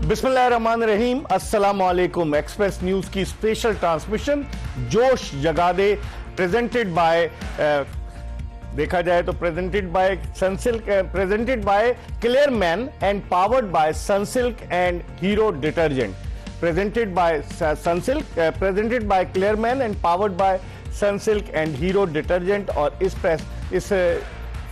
बिस्मिल्लाहिर्रहमानिर्रहीम, अस्सलाम वालेकुम। एक्सप्रेस न्यूज की स्पेशल ट्रांसमिशन जोश जगा दे प्रेजेंटेड बाय देखा जाए तो presented by Sunsilk, presented by Clear Men and powered by Sunsilk and Hero detergent. Presented by Sunsilk, presented by Clear Men and powered by Sunsilk and Hero detergent. और इस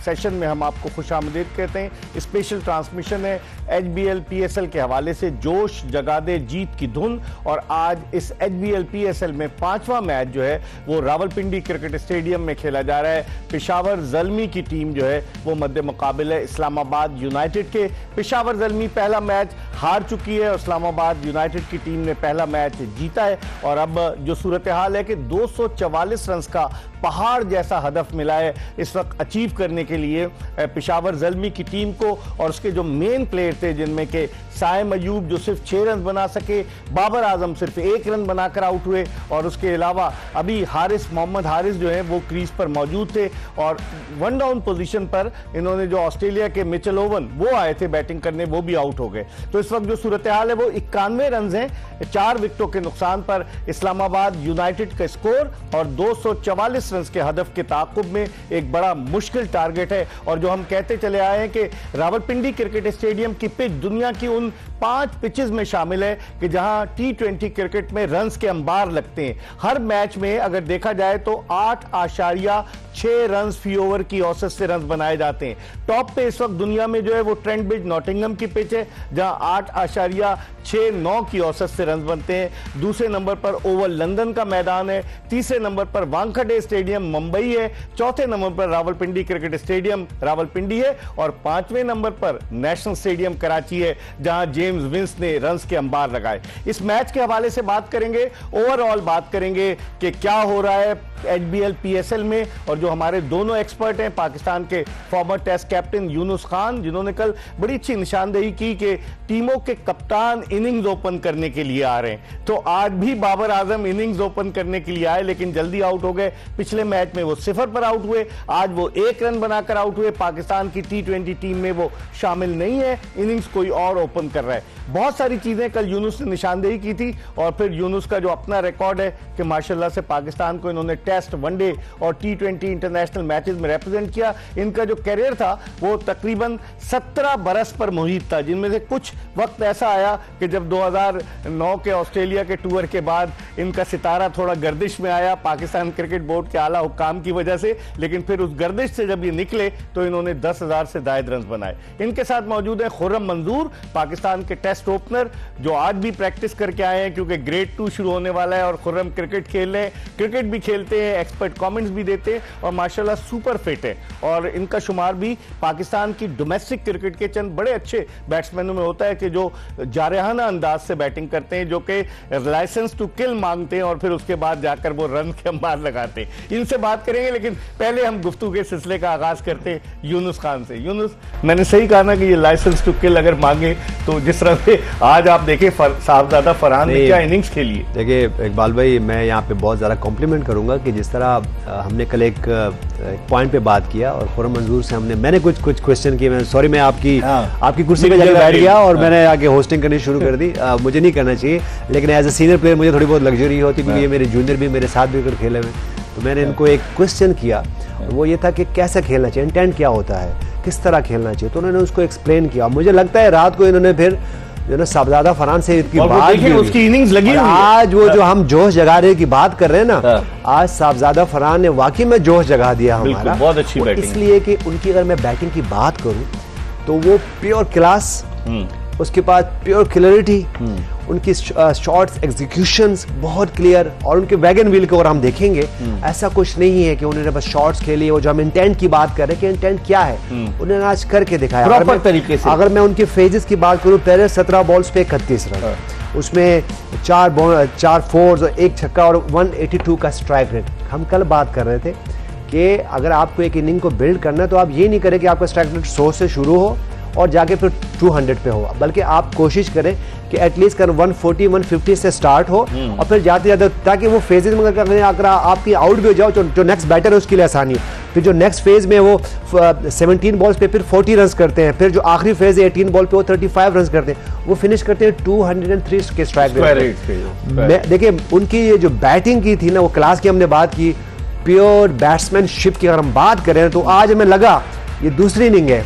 session में हम आपको खुशामदीद कहते हैं। स्पेशल ट्रांसमिशन है HBL PSL के हवाले से जोश जगा दे जीत की धुन। और आज इस HBL PSL में 5वां मैच जो है वो रावलपिंडी क्रिकेट स्टेडियम में खेला जा रहा है। पेशावर ज़ल्मी की टीम जो है वो मद्दे मुकाबिल है इस्लामाबाद यूनाइटेड के। पेशावर ज़ल्मी पहला मैच हार चुकी है और इस्लामाबाद यूनाइटेड की टीम ने पहला मैच जीता है। और अब जो सूरत हाल है कि 244 रन का पहाड़ जैसा हदफ मिला है इस वक्त अचीव करने के लिए पेशावर ज़ल्मी की टीम को। और उसके जो मेन प्लेयर थे जिनमें के साइम अयूब जो सिर्फ 6 रन बना सके, बाबर आजम सिर्फ 1 रन बनाकर आउट हुए, और उसके अलावा अभी मोहम्मद हारिस जो है वो क्रीज पर मौजूद थे। और 1 डाउन पोजीशन पर इन्होंने जो ऑस्ट्रेलिया के मिचेल ओवन वो आए थे बैटिंग करने, वो भी आउट हो गए। तो इस वक्त जो सूरत हाल है वो 91 रन हैं 4 विकेटों के नुकसान पर। इस्लामाबाद यूनाइटेड का स्कोर और 244 रन के हदफ के ताकुब में एक बड़ा मुश्किल टारगेट है। और जो हम कहते चले आए हैं कि रावलपिंडी क्रिकेट स्टेडियम की पिच दुनिया की उन 5 पिचेस में शामिल है कि जहां T20 क्रिकेट में रन्स के अंबार लगते हैं। हर मैच में अगर देखा जाए तो 8.6 रन फी ओवर की औसत से रन बनाए जाते हैं। टॉप पे इस वक्त दुनिया में जो है वो ट्रेंट ब्रिज नॉटिंघम की पिच है जहां 8.69 की औसत से रन बनते हैं। दूसरे नंबर पर ओवल लंदन का मैदान है। तीसरे नंबर पर वानखेड़े स्टेडियम मुंबई है। चौथे नंबर पर रावलपिंडी क्रिकेट स्टेडियम रावलपिंडी है। और 5वें नंबर पर नेशनल स्टेडियम कराची है जहां जेम्स विंस ने रन्स के अंबार लगाए। इस मैच के हवाले से बात करेंगे, ओवरऑल बात करेंगे कि क्या हो रहा है HBL PSL में। और जो हमारे दोनों एक्सपर्ट हैं, पाकिस्तान के former test captain Younis Khan जिन्होंने कल बड़ी अच्छी निशानदेही की कि टीमों के कप्तान इनिंग्स ओपन करने के लिए आ रहे हैं, तो आज भी बाबर आजम इनिंग्स ओपन करने के लिए आए लेकिन जल्दी आउट हो गए। पिछले मैच में वो 0 पर आउट हुए, आज वो 1 रन बनाकर आउट हुए। पाकिस्तान की T20 टीम में वो शामिल नहीं है, इनिंग्स कोई और ओपन कर रहा है। बहुत सारी चीजें कल यूनुस ने निशानदेही की थी। और फिर यूनुस का जो अपना रिकॉर्ड है कि माशाल्लाह से पाकिस्तान को इन्होंने टेस्ट, वनडे और T20 इंटरनेशनल मैचेस में रिप्रेजेंट किया। इनका जो करियर था वो तकरीबन 17 बरस पर मुहित था, जिनमें से कुछ वक्त ऐसा आया कि जब 2009 के ऑस्ट्रेलिया के टूर के बाद इनका सितारा थोड़ा गर्दिश में आया पाकिस्तान क्रिकेट बोर्ड के आला हुक्काम की वजह से। लेकिन फिर उस गर्दिश से जब ये निकले तो इन्होंने 10,000 से ज्यादा रन बनाए। इनके साथ मौजूद है खुर्रम मंजूर, पाकिस्तान के टेस्ट ओपनर, जो आज भी प्रैक्टिस करके आए हैं क्योंकि ग्रेड 2 शुरू होने वाला है। और खुर्रम क्रिकेट खेल रहे हैं, क्रिकेट भी खेलते हैं, एक्सपर्ट कमेंट्स भी देते हैं और माशाल्लाह सुपर फिट है। और इनका शुमार भी पाकिस्तान की डोमेस्टिक क्रिकेट के चंद बड़े अच्छे बैट्समैनों में होता है कि जो जारहाना अंदाज से बैटिंग करते हैं, जो कि लाइसेंस टू किल मांगते हैं और फिर उसके बाद जाकर वो रन के अंबार लगाते हैं। इनसे बात करेंगे लेकिन पहले हम गुफ्तगू के सिलसिले का आगाज करते हैं यूनुस खान से। यूनुस, मैंने सही कहा ना कि ये लाइसेंस टू किल अगर मांगे तो जिस तरह से आज आप देखें साहबजादा फरहान ने क्या इनिंग्स खेली। देखिए इकबाल भाई, मैं यहाँ पे बहुत ज़्यादा कॉम्प्लीमेंट करूंगा कि जिस तरह हमने कल एक पॉइंट पे बात किया और खुर्रम मंजूर से मैंने कुछ क्वेश्चन किए। मैं सॉरी, मैं आपकी कुर्सी पे जाकर बैठ गया और मैंने आगे होस्टिंग करनी शुरू कर दी। मुझे नहीं करना चाहिए, लेकिन एज ए सीनियर प्लेयर मुझे थोड़ी बहुत लग्जरी होती क्योंकि ये मेरे जूनियर भी मेरे साथ भी खेले हुए। तो मैंने इनको एक क्वेश्चन किया, वो ये था कि कैसे खेलना चाहिए, इंटेंट क्या होता है, किस तरह खेलना चाहिए। तो उन्होंने उसको एक्सप्लेन किया। मुझे लगता है रात को इन्होंने फिर जो ना साहबजादा फरहान से इतनी बात की, उसकी इनिंग्स लगी। आज वो जो हम जोश जगाने की बात कर रहे हैं ना, आज साहबजादा फरहान ने वाकई में जोश जगा दिया हमारा। बहुत अच्छी बैटिंग, इसलिए कि उनकी अगर मैं बैटिंग की बात करूं तो वो प्योर क्लास, उसके बाद प्योर क्लियरिटी, उनकी शॉट्स एग्जीक्यूशंस बहुत क्लियर। और उनके वैगन व्हील को अगर हम देखेंगे ऐसा कुछ नहीं है कि उन्होंने बस शॉट्स खेली। वो जो हम इंटेंट की बात कर रहे हैं कि इंटेंट क्या है, उन्होंने आज करके दिखाया प्रॉपर तरीके से। अगर मैं उनके फेजेस की बात करूं, पहले 17 बॉल्स पे 31 रन, उसमें 4 फोर्स और 1 छक्का और 182 का स्ट्राइक रेट। हम कल बात कर रहे थे कि अगर आपको एक इनिंग को बिल्ड करना है तो आप ये नहीं करें कि आपका स्ट्राइक रेट 100 से शुरू हो और जाके फिर 200 पे हो, बल्कि आप कोशिश करें कि एटलीस्ट कर 140 150 से स्टार्ट हो और फिर जाते जाते, ताकि वो फेजेस में अगर आपकी आउट भी हो जाओ, जो नेक्स्ट बैटर है उसके लिए आसानी हो। फिर जो नेक्स्ट फेज में वो 17 बॉल्स पे फिर 40 रन करते हैं, फिर जो आखिरी फेज है 18 बॉल पे वो 35 रन करते हैं, वो फिनिश करते हैं 203 के स्ट्राइक रेट। देखिए उनकी ये जो बैटिंग की थी ना, वो क्लास की हमने बात की, प्योर बैट्समैनशिप की अगर हम बात करें तो आज हमें लगा ये दूसरी इनिंग है।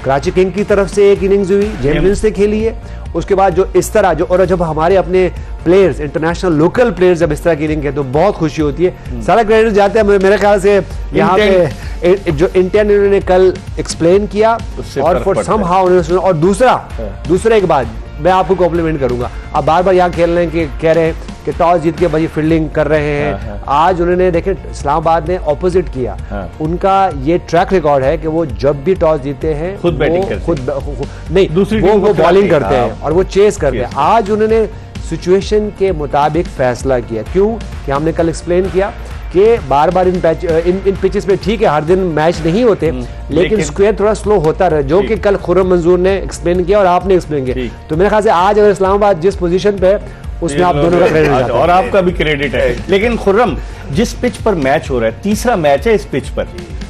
कराची किंग की तरफ से एक इनिंग्स हुई, जेम्स से खेली है, उसके बाद जो इस तरह जो, और जब हमारे अपने प्लेयर्स, इंटरनेशनल लोकल प्लेयर्स जब इस तरह की इनिंग है तो बहुत खुशी होती है। सारा क्रेडिट जाता है मेरे ख्याल से यहाँ पे जो इंटेंट इन्होंने कल एक्सप्लेन किया, और फॉर सम हाउ उन्होंने, और दूसरा एक बात मैं आपको कॉम्प्लीमेंट करूंगा, आप बार बार यहाँ खेल रहे हैं कि कह रहे हैं कि टॉस जीत के भाई फील्डिंग कर रहे हैं। आज उन्होंने देखे इस्लामाबाद ने ऑपोजिट किया। उनका ये ट्रैक रिकॉर्ड है कि वो जब भी टॉस जीते हैं खुद बैटिंग करते हैं, नहीं दूसरी वो बॉलिंग करते हैं और वो चेस करते हैं। आज उन्होंने सिचुएशन के मुताबिक फैसला किया। क्यों कि हमने कल एक्सप्लेन किया कि बार बार इन पिचेस पे ठीक है हर दिन मैच नहीं होते, लेकिन स्क्वायर थोड़ा स्लो होता रहे, जो कि कल खुर्रम मंजूर ने एक्सप्लेन किया और आपने एक्सप्लेन किया। तो मेरे ख्याल से आज अगर इस्लामाबाद जिस पोजीशन पे उसमें आप दोनों का क्रेडिट है और आपका भी क्रेडिट है। लेकिन खुर्रम, जिस पिच पर मैच हो रहा है, तीसरा मैच है इस पिच पर,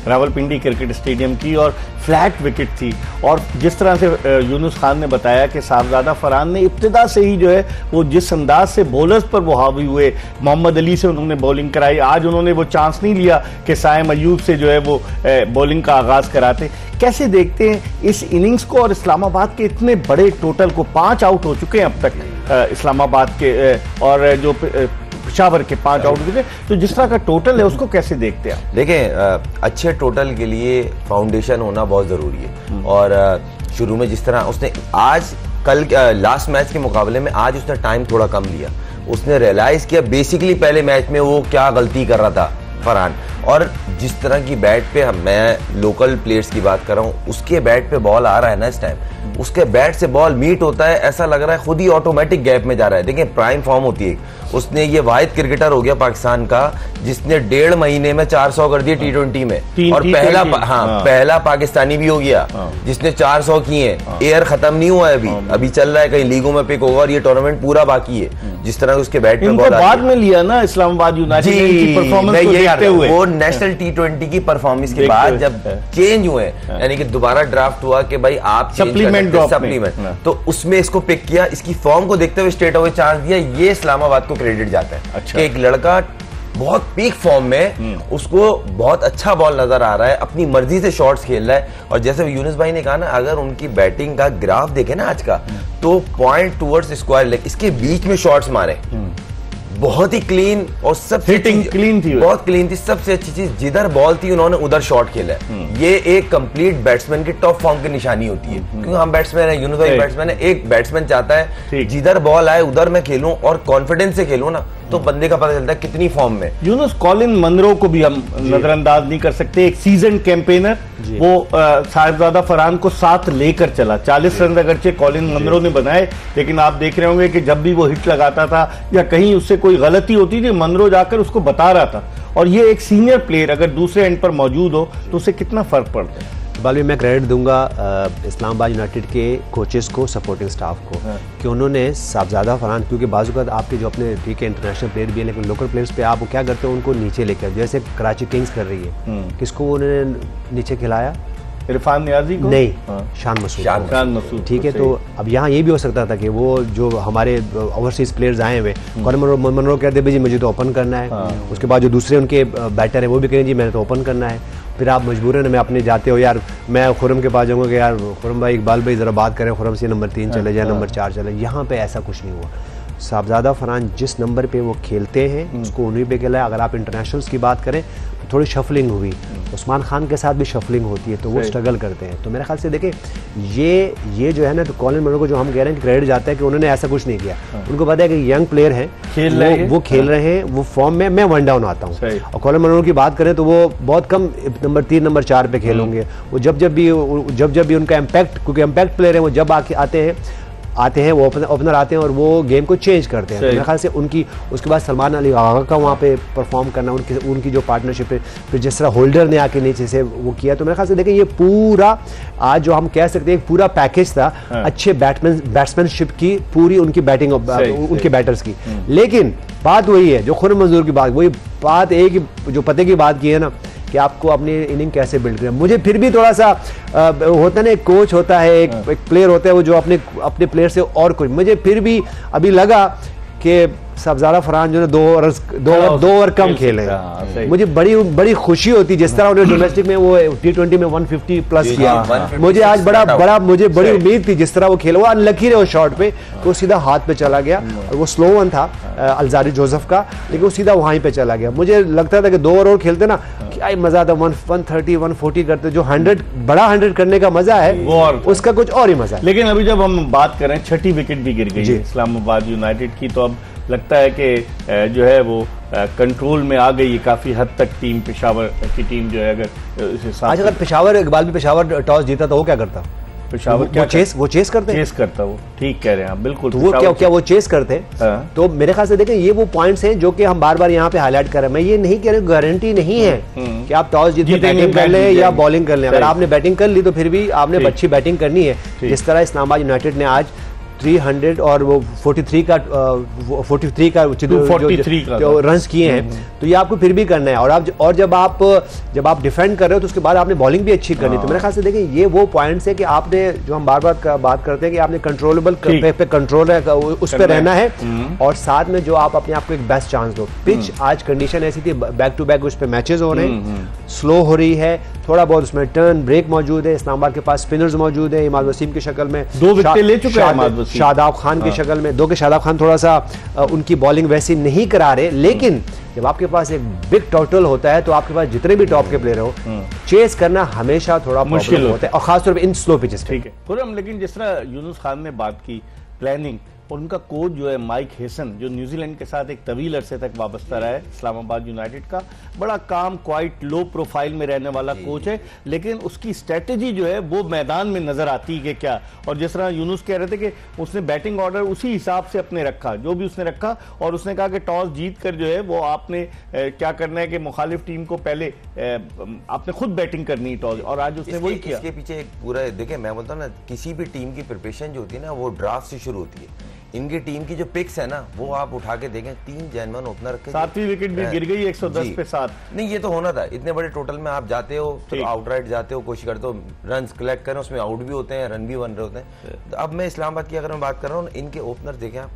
रावलपिंडी क्रिकेट स्टेडियम की, और फ्लैट विकेट थी, और जिस तरह से यूनुस खान ने बताया कि साहबजादा फरहान ने इब्तिदा से ही जो है वो जिस अंदाज से बॉलर्स पर वो हावी हुए, मोहम्मद अली से उन्होंने बॉलिंग कराई। आज उन्होंने वो चांस नहीं लिया कि साइम अयूब से जो है वो बॉलिंग का आगाज कराते। कैसे देखते हैं इस इनिंग्स को, और इस्लामाबाद के इतने बड़े टोटल को 5 आउट हो चुके हैं अब तक इस्लामाबाद के, और जो पेशावर के 5 आउट हुए, तो जिस तरह का टोटल है उसको कैसे देखते हैं आप? देखें, अच्छे टोटल के लिए फाउंडेशन होना बहुत जरूरी है, और शुरू में जिस तरह उसने आज कल लास्ट मैच के मुकाबले में आज उसने टाइम थोड़ा कम लिया, उसने रियलाइज किया बेसिकली पहले मैच में वो क्या गलती कर रहा था फरहान, और जिस तरह की बैट पे मैं लोकल प्लेयर्स की बात कर रहा हूँ, उसके बैट पे बॉल आ रहा है ना इस टाइम, उसके बैट से बॉल मीट होता है, ऐसा लग रहा है खुद ही ऑटोमेटिक गैप में जा रहा है। देखिए प्राइम फॉर्म होती है, उसने ये वाहिद क्रिकेटर हो गया पाकिस्तान का जिसने 1.5 महीने में 400 कर दिए T20 में, और पहला पाकिस्तानी भी हो गया जिसने 400 किए। एयर खत्म नहीं हुआ है अभी चल रहा है, कई लीगों में पिक होगा, और ये टूर्नामेंट पूरा बाकी है। जिस तरह उसके बैट पे बॉल बाद में लिया ना इस्लामाबाद यूनाइटेड की परफॉर्मेंस को देखते हुए, वो नेशनल T20 की परफॉर्मेंस के बाद जब चेंज हुए, यानी कि दोबारा ड्राफ्ट हुआ कि भाई आप सप्लीमेंट, तो उसमें इसको पिक किया, इसकी फॉर्म को देखते हुए स्ट्रेट अवे चांस दिया। ये इस्लामाबाद को क्रेडिट जाता है। अच्छा। कि एक लड़का बहुत पीक फॉर्म में, उसको बहुत अच्छा बॉल नजर आ रहा है, अपनी मर्जी से शॉट्स खेल रहा है, और जैसे यूनुस भाई ने कहा ना, अगर उनकी बैटिंग का ग्राफ देखे ना आज का, तो पॉइंट टुवर्ड्स स्क्वायर लेग, इसके बीच में शॉट्स मारे, बहुत ही क्लीन, और सबसे क्लीन थी, बहुत क्लीन थी। सबसे अच्छी चीज जिधर बॉल थी उन्होंने उधर शॉट खेला है। ये एक कंप्लीट बैट्समैन की टॉप फॉर्म की निशानी होती है, क्योंकि हम बैट्समैन है, यूनुस भाई बैट्समैन है, एक बैट्समैन चाहता है जिधर बॉल आए उधर मैं खेलूं और कॉन्फिडेंस से खेलूं ना, तो बंदे का पता चलता है कितनी फॉर्म में। यूनुस, कॉलिन मनरो को भी हम नजरअंदाज नहीं कर सकते, एक सीजन कैंपेनर, वो साहिबजादा फरहान को साथ लेकर चला। 40 रन अगरचे कॉलिन मनरो ने बनाए, लेकिन आप देख रहे होंगे कि जब भी वो हिट लगाता था या कहीं उससे कोई गलती होती थी, मनरो जाकर उसको बता रहा था। और ये एक सीनियर प्लेयर अगर दूसरे एंड पर मौजूद हो तो उससे कितना फर्क पड़ता है। बालवी, मैं क्रेडिट दूंगा इस्लामाबाद यूनाइटेड के कोचेस को, सपोर्टिंग स्टाफ को, कि उन्होंने साहबजादा फरहान, क्योंकि बाज़ आपके जो अपने ठीक है इंटरनेशनल प्लेयर भी है, लेकिन लोकल प्लेयर्स पे आप क्या करते हो, उनको नीचे लेकर, जैसे कराची किंग्स कर रही है, किसको उन्होंने नीचे खिलाया? इरफान नियाजी को नहीं, शान मसूद। ठीक है, तो अब यहाँ ये भी हो सकता था कि वो जो हमारे ओवरसीज प्लेयर्स आए हुए, मनरो कहते भाई जी मुझे तो ओपन करना है, उसके बाद जो दूसरे उनके बैटर है वो भी कहें जी मैंने तो ओपन करना है, फिर आप मजबूरन में अपने जाते हो, यार मैं खुर्रम के पास जाऊंगा कि यार खुर्रम भाई, इकबाल भाई जरा बात करें, खुर्रम से नंबर 3 चले जाए, नंबर 4 चले। यहाँ पे ऐसा कुछ नहीं हुआ। साहबजादा फरहान जिस नंबर पे वो खेलते हैं उसको उन्हीं पे खेला है। अगर आप इंटरनेशनल्स की बात करें तो थोड़ी शफलिंग हुई, उस्मान खान के साथ भी शफलिंग होती है, तो वो स्ट्रगल करते हैं। तो मेरे ख्याल से देखें, ये जो है ना, तो कॉलिन मनरो को जो हम कह रहे हैं कि क्रेडिट जाता है कि उन्होंने ऐसा कुछ नहीं किया। उनको पता है कि यंग प्लेयर हैं, वो खेल रहे हैं, वो फॉर्म में, मैं 1 डाउन आता हूँ। और कॉलिन मनरो की बात करें तो वो बहुत कम नंबर 3 नंबर 4 पे खेलेंगे। वो जब भी उनका इम्पैक्ट, क्योंकि इम्पैक्ट प्लेयर है, वो जब आते हैं आते हैं, वो ओपनर आते हैं और वो गेम को चेंज करते हैं। मेरे ख्याल से उनकी उसके बाद सलमान अली आगा का वहाँ पे परफॉर्म करना, उनकी जो पार्टनरशिप है, फिर जिस तरह होल्डर ने आके नीचे से वो किया, तो मेरे ख्याल से देखें ये पूरा आज जो हम कह सकते हैं पूरा पैकेज था अच्छे बैट्समैनशिप की, पूरी उनकी बैटिंग उनके बैटर्स की। लेकिन बात वही है जो खुर्रम मंजूर की बात, वही बात एक जो पते की बात की है ना कि आपको अपनी इनिंग कैसे बिल्ड करें। मुझे फिर भी थोड़ा सा होता है ना, एक कोच होता है, एक प्लेयर होता है वो जो अपने प्लेयर से और कुछ, मुझे फिर भी अभी लगा कि सब्जारा फरहान जो ने 2 ओवर कम खेले। मुझे बड़ी खुशी होती जिस तरह उन्होंने डोमेस्टिक में वो T20 में 150 प्लस किया। मुझे आज बड़ी उम्मीद थी जिस तरह वो खेला। वो अनलकी रहे उस शॉट पे, तो सीधा हाथ पे चला गया और वो स्लो वन था अलजारी जोसेफ का, लेकिन वो सीधा वहीं पे चला गया। मुझे लगता था कि 2 ओवर खेलते ना क्या मजा आता, 130 140 करते, जो 100 बड़ा 100 करने का मजा है वो उसका कुछ और ही मजा है। लेकिन अभी जब हम बात करें, 6ठी विकेट भी गिर गई इस्लामाबाद यूनाइटेड की, तो अब लगता है कि जो है वो कंट्रोल में आ गई काफी हद तक टीम, पेशावर की टीम जो है। अगर आज अगर पेशावर इकबाल भी पेशावर टॉस जीता तो वो क्या करता? पेशावर वो चेस करता वो, ठीक कह रहे हैं आप, बिल्कुल। तो वो क्या वो चेस करते हैं? तो मेरे ख्याल से देखें ये वो पॉइंट्स हैं जो कि हम बार बार यहाँ पे हाईलाइट कर रहे हैं। मैं ये नहीं कह रहा, गारंटी नहीं है कि आप टॉस जीत के बैटिंग कर लें या बॉलिंग कर लें। अगर आपने बैटिंग कर ली तो फिर भी आपने अच्छी बैटिंग करनी है। जिस तरह इस्लामाबाद यूनाइटेड ने आज 300 और वो 43 का जो रन्स किए हैं, तो ये आपको फिर भी करना है। और जब आप डिफेंड कर रहे हो तो उसके बाद आपने बॉलिंग भी अच्छी करनी। तो मेरे ख्याल से देखें ये वो पॉइंट्स है कि आपने, जो हम बार बार बात करते हैं कि आपने कंट्रोलेबल पे कंट्रोल उस पर रहना है, और साथ में जो आप अपने आप को एक बेस्ट चांस दो। पिच आज कंडीशन ऐसी थी, बैक टू बैक उस पर मैचेस हो रहे हैं, स्लो हो रही है, थोड़ा बहुत उसमें टर्न ब्रेक मौजूद है। इस्लामाबाद के पास स्पिनर्स मौजूद है, इमाद वसीम की शक्ल में 2 विकेट ले चुके हैं, शादाब खान की शक्ल में 2 के शादाब खान थोड़ा सा उनकी बॉलिंग वैसी नहीं करा रहे। लेकिन जब आपके पास एक बिग टोटल होता है तो आपके पास जितने भी टॉप के प्लेयर हो, चेस करना हमेशा थोड़ा मुश्किल होता है, और खासतौर पे इन स्लो पिचेस। ठीक है खुर्रम, लेकिन जिस तरह यूनुस खान ने बात की प्लानिंग, और उनका कोच जो है माइक हेसन, जो न्यूजीलैंड के साथ एक तवील अरसे तक वाबस्ता रहा है इस्लामाबाद यूनाइटेड का, बड़ा काम क्वाइट लो प्रोफाइल में रहने वाला कोच है, लेकिन उसकी स्ट्रेटेजी जो है वो मैदान में नजर आती है कि क्या। और जिस तरह यूनुस कह रहे थे कि उसने बैटिंग ऑर्डर उसी हिसाब से अपने रखा, जो भी उसने रखा, और उसने कहा कि टॉस जीत कर जो है वो आपने क्या करना है कि मुखालिफ टीम को पहले आपने खुद बैटिंग करनी है टॉस, और आज उसने वही किया। इसके पीछे एक पूरा देखें, मैं बोलता हूँ ना, किसी भी टीम की प्रिपरेशन जो होती है ना वो ड्राफ्ट से शुरू होती है। इनकी टीम की जो पिक्स है ना वो आप उठा के देखें, 3 जेन्युइन ओपनर रखे, 7वीं विकेट भी गिर गई 110 पे 7। नहीं, ये तो होना था, इतने बड़े टोटल में आप जाते हो तो आउटराइट जाते हो, कोशिश करते हो रन कलेक्ट करें, उसमें आउट भी होते हैं, रन भी बन रहे होते हैं। तो अब मैं इस्लामाबाद की अगर मैं बात कर रहा हूँ, इनके ओपनर देखें आप,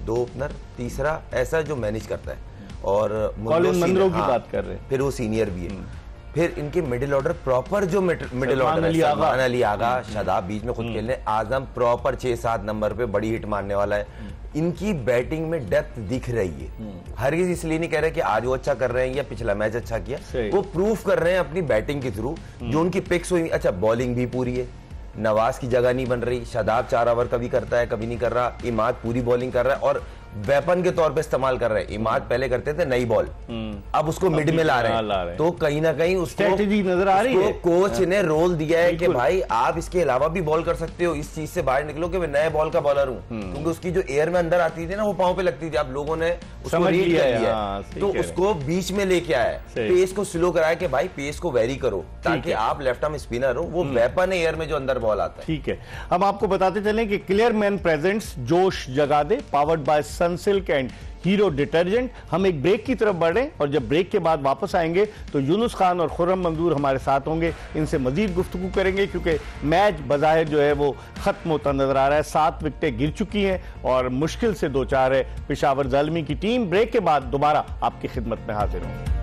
2 ओपनर, तीसरा ऐसा जो मैनेज करता है, और मुंद्रो की बात कर रहे हैं, फिर वो सीनियर भी है। फिर इनके मिडिल ऑर्डर प्रॉपर जो मिडिल ऑर्डर है, सलमान अली आगा, शादाब बीच में खुद खेलने, आजम प्रॉपर 6-7 नंबर पे बड़ी हिट मारने वाला है। इनकी बैटिंग में डेप्थ दिख रही है। हर किसी इसलिए नहीं कह रहे कि आज वो अच्छा कर रहे हैं या पिछला मैच अच्छा किया, वो प्रूफ कर रहे हैं अपनी बैटिंग के थ्रू। जो उनकी पिक्स हुई, अच्छा बॉलिंग भी पूरी है, नवाज की जगह नहीं बन रही, शादाब 4 ओवर कभी करता है कभी नहीं कर रहा, इमाद पूरी बॉलिंग कर रहा है और वेपन के तौर पे इस्तेमाल कर रहे हैं। इमाद पहले करते थे नई बॉल, अब उसको मिड में ला रहे हैं, तो कहीं ना कहीं उसको स्ट्रेटजी नजर आ रही है। कोच ने रोल दिया है कि भाई आप इसके अलावा भी बॉल कर सकते हो, इस चीज से बाहर निकलो कि मैं नए बॉल का बॉलर हूं। क्योंकि उसकी जो एयर में अंदर आती थी ना वो पांव पे लगती थी, आप लोगों ने उसको रीड कर लिया, तो उसको बीच में लेके आया, पेस को स्लो कराया कि भाई पेस को वेरी करो ताकि आप लेफ्ट आर्म स्पिनर हो, वो वेपन है एयर में जो अंदर बॉल आता है। ठीक है, हम आपको बताते चलें कि क्लियर मैन प्रेजेंट्स जोश जगादे powered by Sunsilk and Hero detergent. हम एक ब्रेक की तरफ बढ़े और जब ब्रेक के बाद वापस आएंगे तो यूनुस खान और खुर्रम मंजूर हमारे साथ होंगे, इनसे मजीद गुफ्तगू करेंगे क्योंकि मैच बज़ाहिर जो है वो खत्म होता नजर आ रहा है। 7 विकेटें गिर चुकी हैं और मुश्किल से 2-4 है पेशावर ज़ालिमी की टीम। ब्रेक के बाद दोबारा आपकी खिदमत में हाजिर होंगे।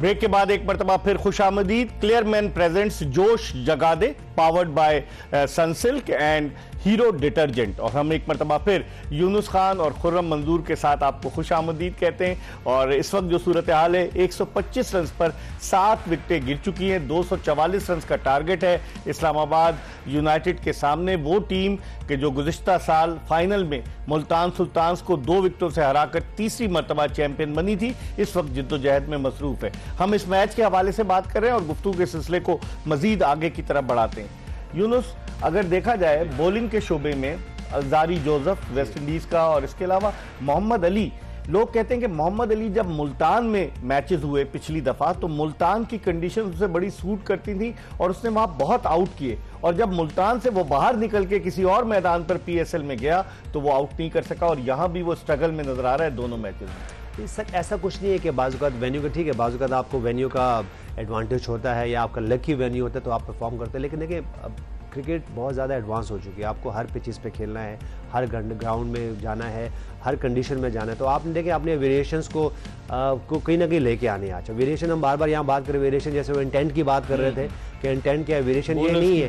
ब्रेक के बाद एक मरतबा फिर खुशामदीद। क्लियर मैन प्रेजेंट्स जोश जगा दे powered by Sunsilk and Hero detergent. और हम एक मरतबा फिर यूनुस खान और खुर्रम मंजूर के साथ आपको खुशामदीद कहते हैं। और इस वक्त जो सूरत हाल है, 125 रन पर 7 विकेटें गिर चुकी हैं, 244 रन का टारगेट है इस्लामाबाद यूनाइटेड के सामने। वो टीम के जो गुज़िश्ता साल फाइनल में मुल्तान सुल्तान्स को 2 विकेटों से हराकर तीसरी मरतबा चैंपियन बनी थी, इस वक्त जिद्दोजहद में मसरूफ है। हम इस मैच के हवाले से बात कर रहे हैं और गुफ्तगू के सिलसिले को मजीद आगे की तरफ बढ़ाते हैं। यूनुस, अगर देखा जाए बॉलिंग के शोबे में अज़ारी जोसेफ वेस्ट इंडीज का, और इसके अलावा मोहम्मद अली, लोग कहते हैं कि मोहम्मद अली जब मुल्तान में मैचेस हुए पिछली दफा तो मुल्तान की कंडीशन उसे बड़ी सूट करती थी और उसने वहां बहुत आउट किए, और जब मुल्तान से वो बाहर निकल के किसी और मैदान पर PSL में गया तो वो आउट नहीं कर सका, और यहां भी वो स्ट्रगल में नजर आ रहा है दोनों मैचेस में। सर ऐसा कुछ नहीं है कि बाज़-औक़ात वेन्यू का, ठीक है, बाज़-औक़ात आपको वेन्यू का एडवांटेज होता है या आपका लकी वेन्यू होता है तो आप परफॉर्म करते हैं, लेकिन देखिए अब क्रिकेट बहुत ज़्यादा एडवांस हो चुकी है, आपको हर पिचेस पे खेलना है, हर ग्राउंड में जाना है, हर कंडीशन में जाना है। तो आपने देखें अपने वेरिएशंस को कहीं ना कहीं लेके आने हैं। अच्छा, वेरिएशन हम बार बार यहाँ बात करें, वेरिएशन जैसे वो इंटेंट की बात कर रहे थे कि इंटेंट क्या है, वेरिएशन ये नहीं है,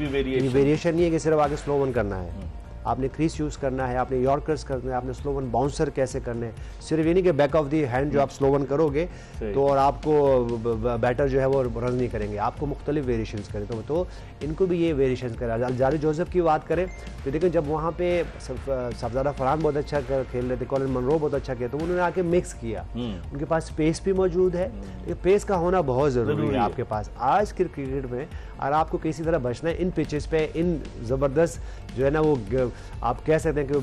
वेरिएशन नहीं है कि सिर्फ आगे स्लो वन करना है, आपने क्रीज यूज़ करना है, आपने यॉर्कर्स करना है, आपने स्लो वन बाउंसर कैसे करने हैं, सिर्फ ये नहीं कि बैक ऑफ दी हैंड जो आप स्लो वन करोगे तो और आपको बैटर जो है वो रन नहीं करेंगे, आपको मुख्तलिफ वेरिएशंस करें। तो इनको भी ये वेरिएशंस करें। अज़ारी जोसेफ की बात करें तो देखिए जब वहाँ पे सफज़ादा फरहान बहुत अच्छा खेल रहे थे, कॉलिन मनरो बहुत अच्छा खेल, तो उन्होंने आके मिक्स किया, उनके पास स्पेस भी मौजूद है, ये पेस का होना बहुत ज़रूरी है आपके पास आज के क्रिकेट में। और आपको किसी तरह बचना है इन पिचेस पे, इन ज़बरदस्त जो है ना वो आप कह सकते हैं कि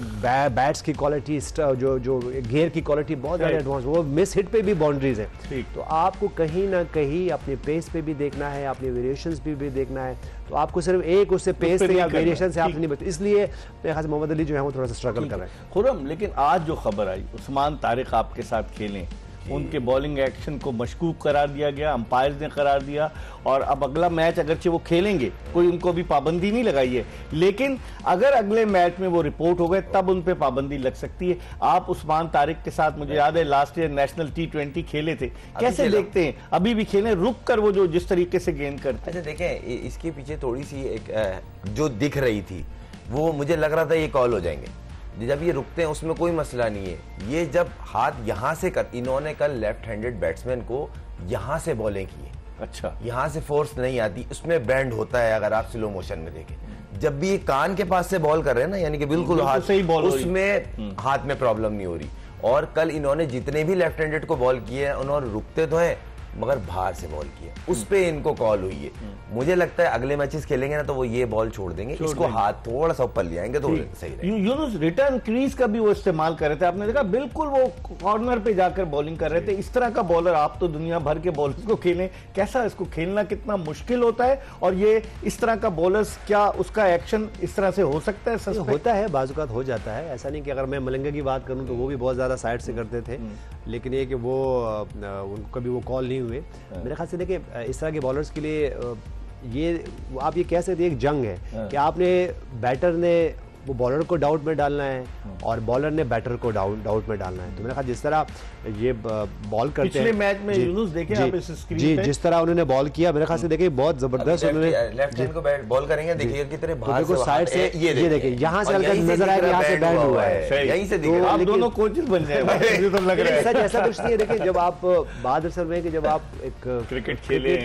बैट्स की क्वालिटी, जो घेर की क्वालिटी बहुत ज़्यादा एडवांस, वो मिस हिट पे भी बाउंड्रीज है। तो आपको कहीं ना कहीं अपने पेस पे भी देखना है, अपने वेरिएशंस भी देखना है, तो आपको सिर्फ एक उससे पेस से या वेरिएशन से आप नहीं बचते। इसलिए मेरे ख्याल से मोहम्मद अली जो है वो थोड़ा सा स्ट्रगल कर रहे हैं। खुर्रम, लेकिन आज जो खबर आई, उस्मान तारिक आपके साथ खेलें, उनके बॉलिंग एक्शन को मशकूक करार दिया गया, अंपायर्स ने करार दिया, और अब अगला मैच अगरचे वो खेलेंगे, कोई उनको भी पाबंदी नहीं लगाई है, लेकिन अगर अगले मैच में वो रिपोर्ट हो गए तब उन पे पाबंदी लग सकती है। आप उस्मान तारिक के साथ, मुझे याद है लास्ट ईयर नेशनल T20 खेले थे, कैसे देखते हैं अभी भी खेलें, रुक कर वो जो जिस तरीके से गेंद करते? अच्छा देखें, इसके पीछे थोड़ी सी एक जो दिख रही थी, वो मुझे लग रहा था ये कॉल हो जाएंगे, जब ये रुकते हैं उसमें कोई मसला नहीं है। ये जब हाथ यहां से कर, इन्होंने कल लेफ्ट हैंडेड बैट्समैन को यहां से बॉलिंग की, अच्छा, यहां से फोर्स नहीं आती, उसमें बैंड होता है। अगर आप स्लो मोशन में देखें, जब भी ये कान के पास से बॉल कर रहे हैं ना, यानी कि बिल्कुल हाथ सही बॉल, उसमें हाथ में प्रॉब्लम नहीं हो रही। और कल इन्होंने जितने भी लेफ्ट हैंडेड को बॉल किए हैं, उन्होंने रुकते तो हैं मगर बाहर से बॉल किया, उस पे इनको कॉल हुई है। मुझे लगता है अगले मैचेस खेलेंगे ना तो वो ये बॉल छोड़ देंगे, इसको हाथ थोड़ा सा ऊपर ले आएंगे तो सही रहेगा। यूनुस रिटर्न क्रीज का भी वो इस्तेमाल कर रहे थे, आपने देखा बिल्कुल वो कॉर्नर पे जाकर बॉलिंग कर रहे थे। इस तरह का बॉलर, आप तो दुनिया भर के बॉलर्स को खेलें, कैसा इसको खेलना कितना मुश्किल होता है, और ये इस तरह का बॉलर्स, क्या उसका एक्शन इस तरह से हो सकता है? होता है, बाज़-औक़ात हो जाता है, ऐसा नहीं कि अगर मैं मलिंगा की बात करूं तो वो भी बहुत ज़्यादा साइड से करते थे, लेकिन ये कि वो उनको कभी वो कॉल नहीं हुए। मेरे ख्याल से देखिए इस तरह के बॉलर्स के लिए ये आप ये कह सकते हैं एक जंग है कि आपने बैटर ने वो बॉलर को डाउट में डालना है और बॉलर ने बैटर को डाउट में डालना है। तो मेरे ख्याल जिस तरह ये बॉल करते पिछले मैच में यूनुस देखें आप इस स्क्रीन जी, जिस तरह उन्होंने बॉल किया, मेरे ख्याल से देखिए बहुत जबरदस्त उन्होंने लेफ्ट हैंड को बॉल करेंगे, देखिए कितने बाहर से साइड से ये देखिए यहां से हल्का नजर आएगा, यहां से बैंड हुआ है, यहीं से देखिए आप दोनों कोचेस बन जाए तो लग रहा है। सच ऐसा कुछ नहीं है। देखिए जब आप बाद असल में कि जब आप एक क्रिकेट खेले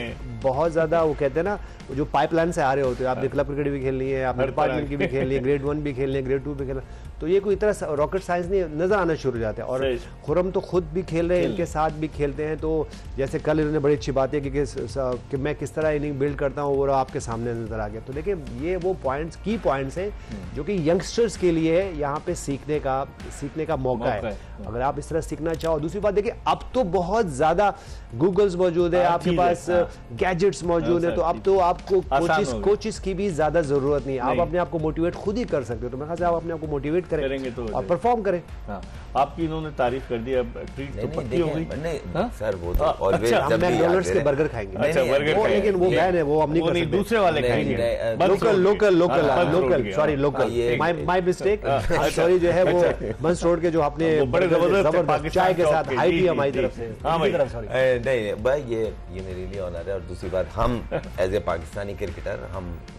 बहुत ज्यादा, वो कहते हैं ना जो पाइपलाइन से आ रहे होते हैं, आपने क्लब क्रिकेट भी खेलनी है, आपने डिपार्टमेंट की भी खेलनी है, ग्रेड 1 भी खेलनी है, ग्रेड 2 भी खेलना, तो ये कोई इतना रॉकेट साइंस नहीं नजर आना शुरू हो जाता है। और खुर्रम तो खुद भी खेल रहे हैं, इनके साथ भी खेलते हैं, तो जैसे कल इन्होंने बड़ी अच्छी बात है कि मैं किस तरह इनिंग बिल्ड करता हूँ वो आपके सामने नजर आ गया। तो देखिए ये वो पॉइंट्स, की पॉइंट्स हैं जो कि यंगस्टर्स के लिए यहाँ पे सीखने का मौका है, अगर आप इस तरह सीखना चाहो। दूसरी बात देखिए अब तो बहुत ज्यादा गूगल्स मौजूद है, आपके पास गैजेट्स मौजूद है, तो अब तो आपको कोचेस की भी ज्यादा जरूरत नहीं, आप अपने आप को मोटिवेट खुद ही कर सकते हो। तो मैं कहता हूं आप अपने आप को मोटिवेट करें तो और परफॉर्म करें। आपकी इन्होंने तारीफ कर दी, अब ट्रीट तो पक्की हो गई। नहीं सर, वो तो ऑलवेज हम मैकडॉनल्ड्स के बर्गर खाएंगे। अच्छा, बर्गर खाएंगे, लेकिन वो बैन है, वो हम नहीं कर सकते। दूसरे वाले खाएंगे, local sorry local, my mistake, sorry जो है वो बंस रोड के जो आपने बड़े जबरदस्त चाय के साथ हाई टी हमारी तरफ से। हाँ भाई, नहीं भाई, ये मेरे लिए ऑनर है। और दूसरी बात, हम एज ए पाकिस्तानी क्रिकेटर,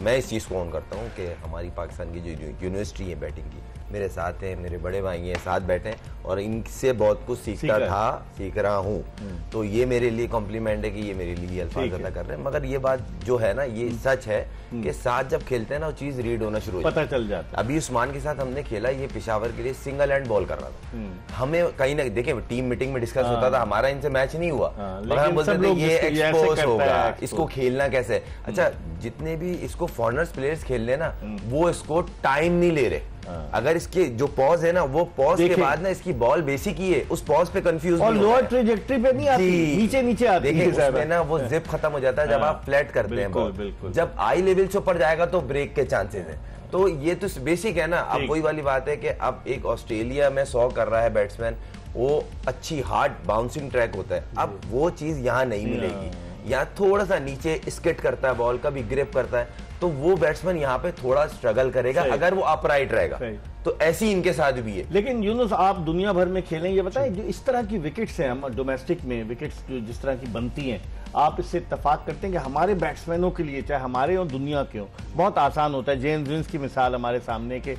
मैं इस चीज़ को ऑन करता हूँ कि हमारी पाकिस्तान की जो यूनिवर्सिटी है बैटिंग की, मेरे साथ है, मेरे बड़े भाई हैं, साथ बैठे हैं और इनसे बहुत कुछ सीख रहा हूँ। तो ये मेरे लिए कॉम्प्लीमेंट है कि ये मेरे लिए अल्फाज अदा कर रहे हैं। मगर ये बात जो है ना, ये सच है कि साथ जब खेलते हैं ना, वो चीज रीड होना शुरू हो जाती है, पता चल जाता है। अभी उस्मान के साथ हमने खेला, ये पेशावर के लिए सिंगल हैंड बॉल कर रहा था। हमें कहीं ना देखिए टीम मीटिंग में डिस्कस होता था, हमारा इनसे मैच नहीं हुआ, मगर हम बोलते थे ये एक्सपोज होगा, इसको खेलना कैसे। अच्छा, जितने भी इसको फॉरेनर्स प्लेयर्स खेल रहे ना, वो इसको टाइम नहीं ले रहे। अगर इसके जो पॉज है ना, वो पॉज के बाद ना इसकी बॉल बेसिक ही है, उस पॉज पे कंफ्यूज और लोअर ट्रेजेक्टरी पे नहीं आती, नीचे आती है। देखिए उसमें ना वो जिप खत्म हो जाता है जब आप फ्लैट करते हैं बॉल। जब आई लेवल से ऊपर जाएगा तो ब्रेक के चांसेस हैं। तो ये तो बेसिक है ना। अब वही वाली बात है कि अब एक ऑस्ट्रेलिया में 100 कर रहा है बैट्समैन, वो अच्छी हार्ड बाउंसिंग ट्रैक होता है। अब वो चीज यहाँ नहीं मिलेगी। यहाँ थोड़ा सा नीचे स्केट करता है बॉल, कभी ग्रिप करता है, तो वो बैट्समैन यहाँ पे थोड़ा स्ट्रगल करेगा अगर वो अपराइट रहेगा। तो ऐसी इनके साथ भी है। लेकिन यूनुस, आप दुनिया भर में खेलें, ये बताएं जो इस तरह की विकेट्स हैं, हम डोमेस्टिक में विकेट्स जो जिस तरह की बनती हैं, आप इससे इत्तेफाक करते हैं कि हमारे बैट्समैनों के लिए, चाहे हमारे और दुनिया के हो, बहुत आसान होता है। जेम्स विंस की मिसाल हमारे सामने के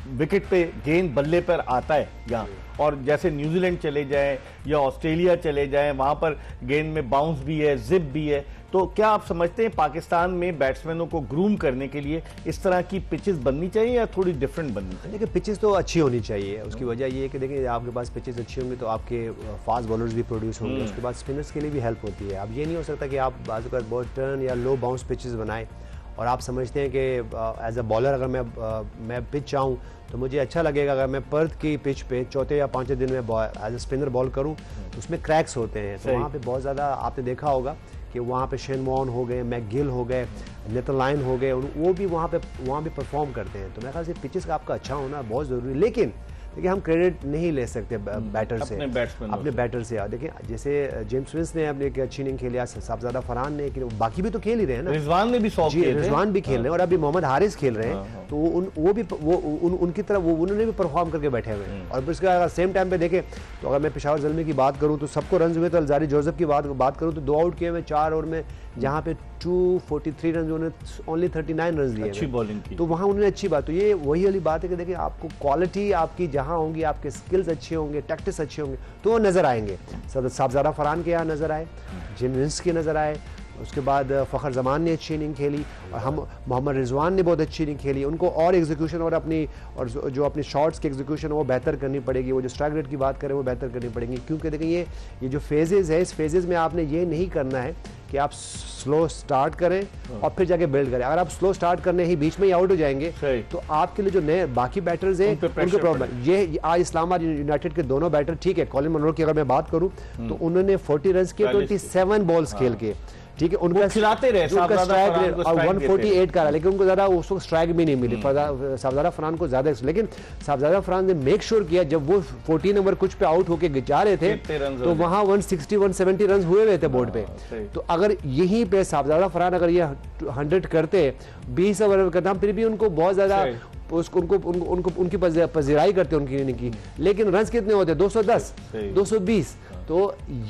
विकेट पे गेंद बल्ले पर आता है यहाँ, और जैसे न्यूजीलैंड चले जाएं या ऑस्ट्रेलिया चले जाएं, वहां पर गेंद में बाउंस भी है, जिप भी है। तो क्या आप समझते हैं पाकिस्तान में बैट्समैनों को ग्रूम करने के लिए इस तरह की पिचेस बननी चाहिए या थोड़ी डिफरेंट बननी चाहिए? देखिए, पिचेस तो अच्छी होनी चाहिए। उसकी वजह ये है कि देखिए, आपके पास पिचेस अच्छी होंगी तो आपके फास्ट बॉलर्स भी प्रोड्यूस होंगे, उसके बाद स्पिनर्स के लिए भी हेल्प होती है। अब ये नहीं हो सकता कि आप बाजू का बहुत टर्न या लो बाउंस पिचेस बनाएं और आप समझते हैं कि एज अ बॉलर अगर मैं पिच चाहूँ तो मुझे अच्छा लगेगा अगर मैं पर्थ की पिच पे चौथे या पांचवें दिन में एज अ स्पिनर बॉल करूं तो उसमें क्रैक्स होते हैं। तो वहाँ पे बहुत ज़्यादा आपने देखा होगा कि वहाँ पे शेन वॉर्न हो गए, मैकगिल हो गए, नेथन लायन हो गए, वो भी वहाँ पे परफॉर्म करते हैं। तो मेरे ख्याल से पिचेस का आपका अच्छा होना बहुत ज़रूरी है। लेकिन देखिए, हम क्रेडिट नहीं ले सकते बैटर से, अपने बैटर से। देखिए, जैसे जेम्स विंस ने अपने एक अच्छी इनिंग खेली, साहबजादा फरहान ने, बाकी भी तो खेल ही रहे हैं ना, रिजवान ने भी 100 खेले, रिजवान भी खेल रहे हैं, और अभी मोहम्मद हारिस खेल रहे हैं। तो उनकी तरफ उन्होंने भी परफॉर्म करके बैठे हुए हैं। और उसके अगर सेम टाइम पे देखें तो अगर मैं पेशावर ज़ल्मी की बात करूं तो सबको रन हुए, तो अलजारी जोसेफ की बात करूं तो 2 आउट किए हुए 4 ओवर में, जहां पे 243 रन, उन्होंने ओनली 39 रन लिए, अच्छी बॉलिंग की। तो वहां उन्होंने अच्छी बात। तो ये वही वाली बात है कि देखिए, आपको क्वालिटी आपकी जहां होंगी, आपके स्किल्स अच्छे होंगे, टैक्टिक्स अच्छे होंगे, तो वो नजर आएंगे। साहबजादा फरहान के यहाँ नजर आए, जिम विंस के नजर आए, उसके बाद फ़खर जमान ने अच्छी इनिंग खेली, और हम मोहम्मद रिजवान ने बहुत अच्छी इनिंग खेली। उनको और एग्जीक्यूशन और जो अपनी शॉट्स की एग्जीक्यूशन वो बेहतर करनी पड़ेगी, वो जो स्ट्राइक रेट की बात करें वो बेहतर करनी पड़ेगी। क्योंकि देखिए, ये जो फेजेज़ है, इस फेजेज़ में आपने ये नहीं करना है कि आप स्लो स्टार्ट करें और फिर जाके बिल्ड करें। अगर आप स्लो स्टार्ट करने ही बीच में ही आउट हो जाएंगे तो आपके लिए जो नए बाकी बैटर्स हैं उनके प्रॉब्लम। ये आज इस्लामाबाद यूनाइटेड के दोनों बैटर, ठीक है, कॉलिन मनरो की अगर मैं बात करूं तो उन्होंने 40 रन के 27 बॉल्स खेल के, ठीक है, उनका खिलाते रहे, स्ट्राइक रेट और 148 का रहा, लेकिन उनको ज्यादा उसको स्ट्राइक भी नहीं मिली। साहबजादा फरहान को ज्यादा, लेकिन साहबजादा फरहान ने मेक श्योर किया जब वो 14 नंबर कुछ पे आउट होके जा रहे थे तो वहां 160-170 रन हुए थे बोर्ड पे। तो अगर यहीं पे साहबजादा फरहान अगर ये 100 करते, 20 ओवर करते, फिर भी उनको बहुत ज्यादा उनकी पजीराई करते उनकी इनिंग की। लेकिन रन कितने होते? 210, 220। तो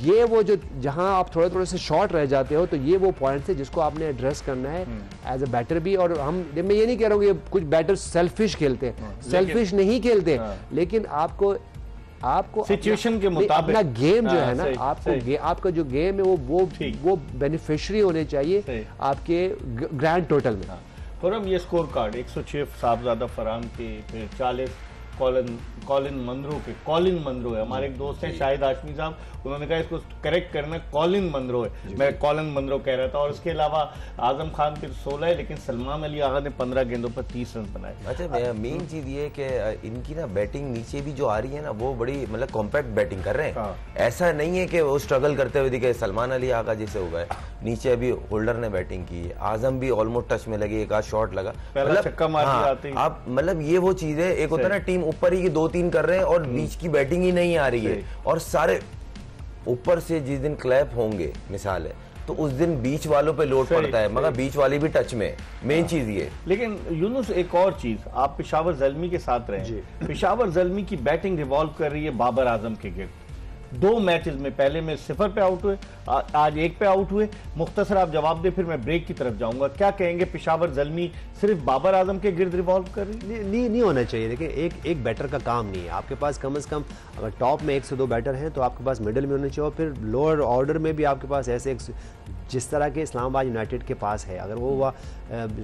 ये वो जो जहां आप थोड़े से शॉर्ट रह जाते हो, तो ये वो पॉइंट्स है जिसको आपने एड्रेस करना है एज अ बैटर भी। और मैं ये नहीं कह रहा हूँ कि कुछ बैटर सेल्फिश खेलते हैं, सेल्फिश नहीं खेलते, लेकिन आपको सिचुएशन के मुताबिक अपना गेम जो है ना, आपका जो गेम है वो बेनिफिशियरी होने चाहिए आपके ग्रैंड टोटल में। खुरम, ये स्कोर कार्ड 106 साहबजादा फरहान के, फिर 40 कॉलिन मनरो है। हमारे एक दोस्त हैं शाहिद हाशमी साहब, उन्होंने कहा इसको करेक्ट करना, कॉलिन मनरो है, मैं कॉलिन मनरो कह रहा था। और इसके अलावा आजम खान के 16 है, लेकिन सलमान अली आगा ने 15 गेंदों पर 30 रन बनाए। अच्छा, मेन चीज ये कि इनकी ना बैटिंग नीचे भी जो आ रही है ना, वो बड़ी मतलब कॉम्पैक्ट बैटिंग कर रहे हैं। ऐसा नहीं है कि वो स्ट्रगल करते हुए दिखे। सलमान अली आगा जैसे हो गए नीचे, अभी होल्डर ने बैटिंग की, आजम भी ऑलमोस्ट टच में लगे, एक आध शॉट लगा, छक्का मार दिया। अब मतलब ये वो चीज है, एक होता है ना टीम टीम ऊपर ही 2-3 कर रहे हैं और बीच की बैटिंग ही नहीं आ रही है, और सारे ऊपर से जिस दिन क्लैप होंगे मिसाल है तो उस दिन बीच वालों पे लोड पड़ता है, मगर बीच वाले भी टच में, मेन चीज ये। लेकिन यूनुस एक और चीज, आप पेशावर ज़ल्मी के साथ रहे, पेशावर ज़ल्मी की बैटिंग रिवॉल्व कर रही है बाबर आजम के गिर्द। 2 मैचेस में, पहले में 0 पे आउट हुए, आज 1 पे आउट हुए। मुख्तसर आप जवाब दे, फिर मैं ब्रेक की तरफ जाऊंगा। क्या कहेंगे, पेशावर ज़ल्मी सिर्फ बाबर आजम के गिर्द रिवॉल्व कर रही है? नहीं होना चाहिए। देखिए एक बैटर का काम नहीं है, आपके पास कम से कम अगर टॉप में 1 से 2 बैटर हैं तो आपके पास मिडिल में होने चाहिए, और फिर लोअर ऑर्डर में भी आपके पास ऐसे जिस तरह के इस्लामाबाद यूनाइटेड के पास है। अगर वो हुआ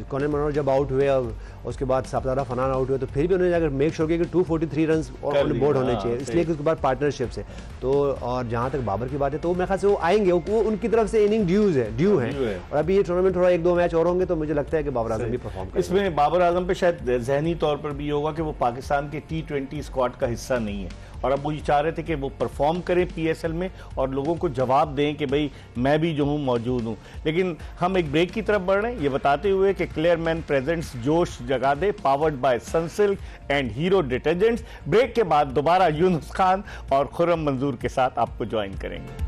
कॉनर मनोर जब आउट हुए और उसके बाद साबतारा फनान आउट हुए, तो फिर भी उन्होंने अगर मेक श्योर किया कि 243 रन और बोर्ड होने चाहिए, इसलिए कि उसके बाद पार्टनरशिप से। तो और जहां तक बाबर की बात है तो मेरे ख्याल से वो आएंगे, वो उनकी तरफ से इनिंग ड्यू है। और अभी ये टूर्नामेंट थोड़ा 1-2 मैच और होंगे तो मुझे लगता है कि बाबर आजम भी परफॉर्म करेंगे। इसमें बाबर आजम पे शायद जहनी तौर पर भी होगा कि वो पाकिस्तान के T20 स्क्वाड का हिस्सा नहीं है, और अब वो ये चाह रहे थे कि वो परफॉर्म करें PSL में और लोगों को जवाब दें कि भाई मैं भी जो हूँ मौजूद हूँ। लेकिन हम एक ब्रेक की तरफ बढ़ रहे हैं, ये बताते हुए कि क्लियरमैन प्रेजेंट्स जोश जगा दे, powered by Sunsilk and Hero detergents. Break के बाद दोबारा यूनुस खान और खुर्रम मंजूर के साथ आपको ज्वाइन करेंगे।